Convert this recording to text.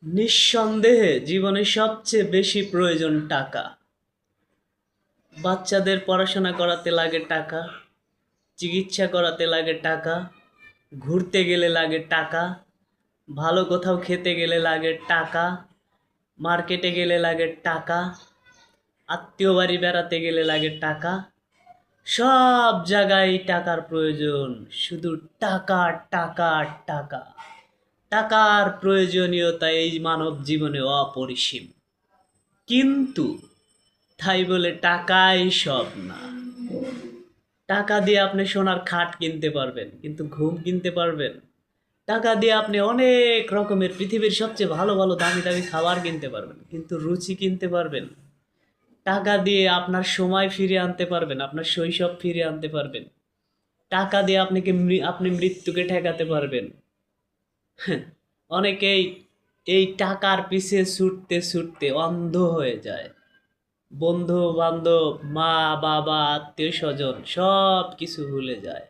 নিঃসন্দেহে জীবনে সবচেয়ে বেশি প্রয়োজন টাকা। বাচ্চাদের পড়াশোনা করাতে লাগে টাকা, চিকিৎসা করাতে লাগে টাকা, ঘুরতে গেলে লাগে টাকা, ভালো কোথাও খেতে গেলে লাগে টাকা, মার্কেটে গেলে লাগে টাকা, আত্মীয় বাড়ি বেড়াতে গেলে লাগে টাকা। সব জায়গায় টাকার প্রয়োজন, শুধু টাকা টাকা টাকা। টাকার প্রয়োজনীয়তা এই মানব জীবনে অপরিসীম। কিন্তু তাই বলে টাকাই সব না। টাকা দিয়ে আপনি সোনার খাট কিনতে পারবেন, কিন্তু ঘুম কিনতে পারবেন? টাকা দিয়ে আপনি অনেক রকমের পৃথিবীর সবচেয়ে ভালো ভালো দামি দামি খাবার কিনতে পারবেন, কিন্তু রুচি কিনতে পারবেন? টাকা দিয়ে আপনার সময় ফিরিয়ে আনতে পারবেন, আপনার শৈশব ফিরিয়ে আনতে পারবেন? টাকা দিয়ে আপনি মৃত্যুকে ঠেকাতে পারবেন? অনেকেই এই টাকার পিছে ছুটতে ছুটতে অন্ধ হয়ে যায়। বন্ধু বান্ধব, মা বাবা, আত্মীয় স্বজন সব কিছু ভুলে যায়।